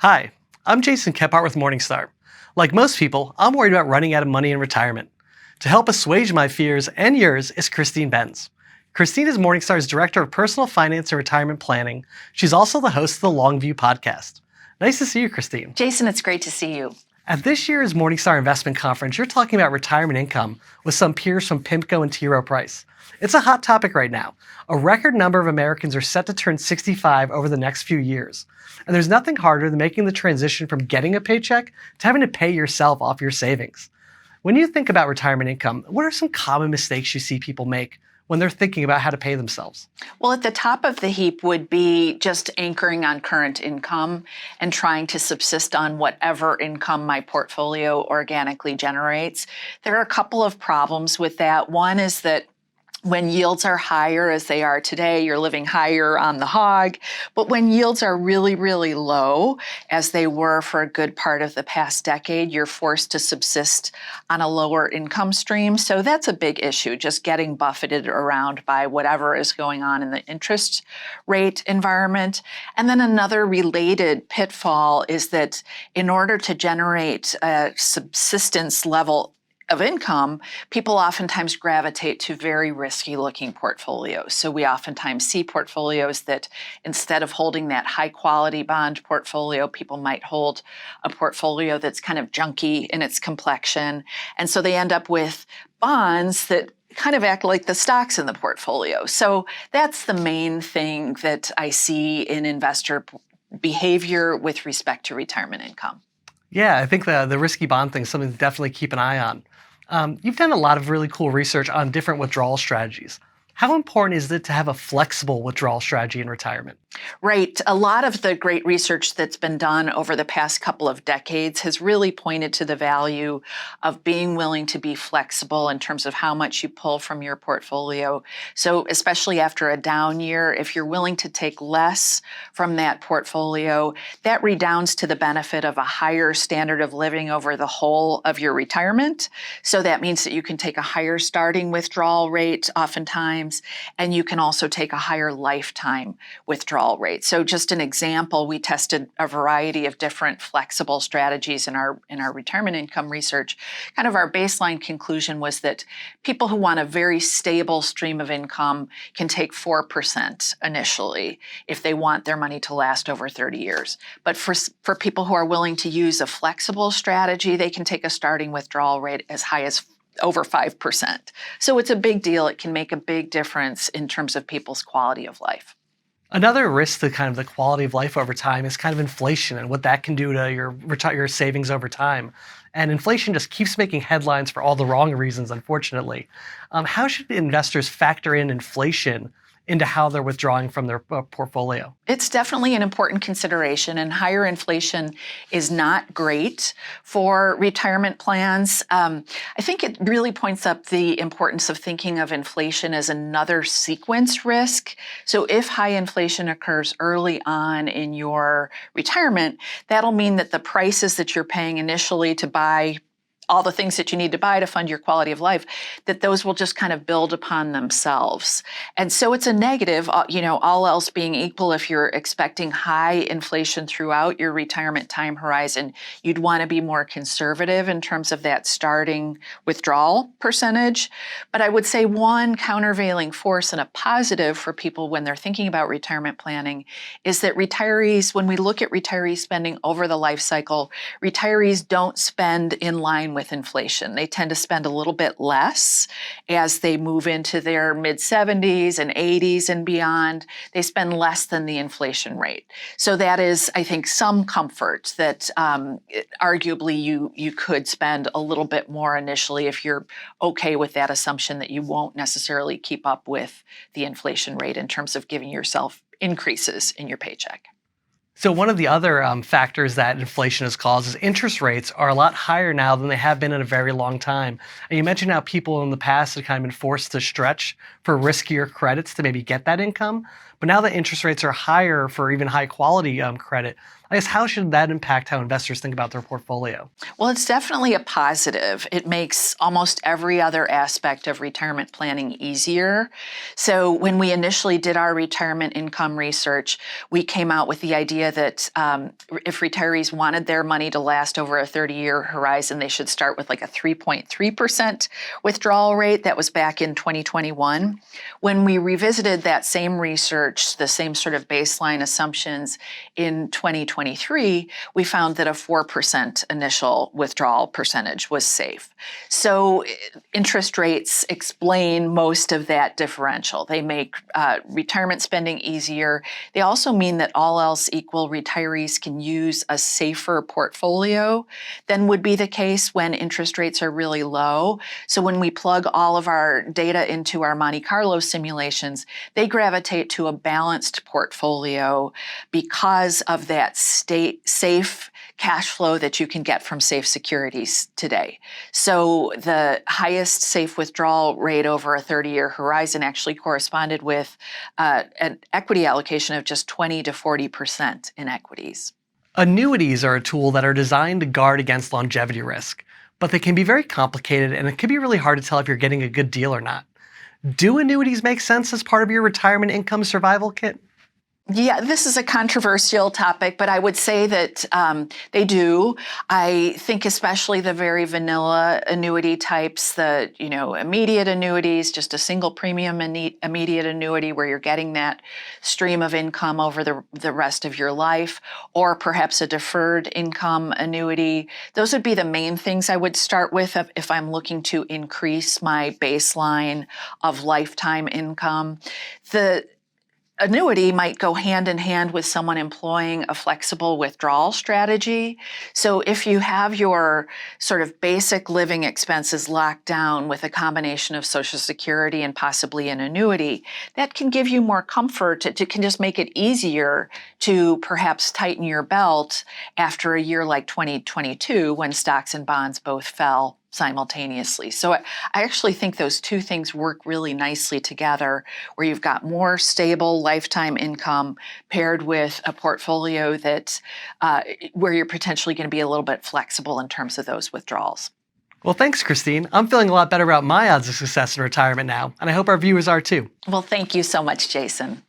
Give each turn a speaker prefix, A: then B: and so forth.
A: Hi, I'm Jason Kephart with Morningstar. Like most people, I'm worried about running out of money in retirement. To help assuage my fears and yours is Christine Benz. Christine is Morningstar's Director of Personal Finance and Retirement Planning. She's also the host of the Longview podcast. Nice to see you, Christine.
B: Jason, it's great to see you.
A: At this year's Morningstar Investment Conference, you're talking about retirement income with some peers from PIMCO and T. Rowe Price. It's a hot topic right now. A record number of Americans are set to turn 65 over the next few years. And there's nothing harder than making the transition from getting a paycheck to having to pay yourself off your savings. When you think about retirement income, what are some common mistakes you see people make when they're thinking about how to pay themselves?
B: Well, at the top of the heap would be just anchoring on current income and trying to subsist on whatever income my portfolio organically generates. There are a couple of problems with that. One is that when yields are higher, as they are today, you're living higher on the hog. But when yields are really, really low, as they were for a good part of the past decade, you're forced to subsist on a lower income stream. So that's a big issue, just getting buffeted around by whatever is going on in the interest rate environment. And then another related pitfall is that in order to generate a subsistence level of income, people oftentimes gravitate to very risky looking portfolios. So we oftentimes see portfolios that instead of holding that high quality bond portfolio, people might hold a portfolio that's kind of junky in its complexion. And so they end up with bonds that kind of act like the stocks in the portfolio. So that's the main thing that I see in investor behavior with respect to retirement income.
A: Yeah, I think the risky bond thing is something to definitely keep an eye on. You've done a lot of really cool research on different withdrawal strategies. How important is it to have a flexible withdrawal strategy in retirement?
B: Right. A lot of the great research that's been done over the past couple of decades has really pointed to the value of being willing to be flexible in terms of how much you pull from your portfolio. So especially after a down year, if you're willing to take less from that portfolio, that redounds to the benefit of a higher standard of living over the whole of your retirement. So that means that you can take a higher starting withdrawal rate oftentimes, and you can also take a higher lifetime withdrawal rate. So just an example, we tested a variety of different flexible strategies in our retirement income research. Kind of our baseline conclusion was that people who want a very stable stream of income can take 4% initially if they want their money to last over 30 years. But for people who are willing to use a flexible strategy, they can take a starting withdrawal rate as high as over 5%. So it's a big deal. It can make a big difference in terms of people's quality of life.
A: Another risk to kind of the quality of life over time is kind of inflation and what that can do to your savings over time. And inflation just keeps making headlines for all the wrong reasons, unfortunately. How should investors factor in inflation into how they're withdrawing from their portfolio?
B: It's definitely an important consideration, and higher inflation is not great for retirement plans. I think it really points up the importance of thinking of inflation as another sequence risk. So if high inflation occurs early on in your retirement, that'll mean that the prices that you're paying initially to buy all the things that you need to buy to fund your quality of life, that those will just kind of build upon themselves. And so it's a negative, all else being equal. If you're expecting high inflation throughout your retirement time horizon, you'd want to be more conservative in terms of that starting withdrawal percentage. But I would say one countervailing force and a positive for people when they're thinking about retirement planning is that retirees, when we look at retiree spending over the life cycle, retirees don't spend in line with inflation. They tend to spend a little bit less as they move into their mid-70s and 80s and beyond. They spend less than the inflation rate. So that is, I think, some comfort that arguably you could spend a little bit more initially if you're okay with that assumption that you won't necessarily keep up with the inflation rate in terms of giving yourself increases in your paycheck.
A: So one of the other factors that inflation has caused is interest rates are a lot higher now than they have been in a very long time. And you mentioned how people in the past have kind of been forced to stretch for riskier credits to maybe get that income. But now that interest rates are higher for even high quality credit, I guess how should that impact how investors think about their portfolio?
B: Well, it's definitely a positive. It makes almost every other aspect of retirement planning easier. So when we initially did our retirement income research, we came out with the idea that if retirees wanted their money to last over a 30-year horizon, they should start with like a 3.3% withdrawal rate. That was back in 2021. When we revisited that same research, the same sort of baseline assumptions in 2023, we found that a 4% initial withdrawal percentage was safe. So interest rates explain most of that differential. They make retirement spending easier. They also mean that all else equal, retirees can use a safer portfolio than would be the case when interest rates are really low. So when we plug all of our data into our Monte Carlo simulations, they gravitate to a balanced portfolio because of that safe cash flow that you can get from safe securities today. So the highest safe withdrawal rate over a 30-year horizon actually corresponded with an equity allocation of just 20 to 40% in equities.
A: Annuities are a tool that are designed to guard against longevity risk, but they can be very complicated and it can be really hard to tell if you're getting a good deal or not. Do annuities make sense as part of your retirement income survival kit?
B: Yeah, this is a controversial topic, but I would say that they do. I think especially the very vanilla annuity types, the immediate annuities, just a single premium immediate annuity where you're getting that stream of income over the rest of your life, or perhaps a deferred income annuity. Those would be the main things I would start with if I'm looking to increase my baseline of lifetime income. The annuity might go hand in hand with someone employing a flexible withdrawal strategy. So if you have your sort of basic living expenses locked down with a combination of Social Security and possibly an annuity, that can give you more comfort. It can just make it easier to perhaps tighten your belt after a year like 2022 when stocks and bonds both fell simultaneously. So I actually think those two things work really nicely together, where you've got more stable lifetime income paired with a portfolio that where you're potentially going to be a little bit flexible in terms of those withdrawals.
A: Well, thanks, Christine. I'm feeling a lot better about my odds of success in retirement now, and I hope our viewers are too.
B: Well, thank you so much, Jason.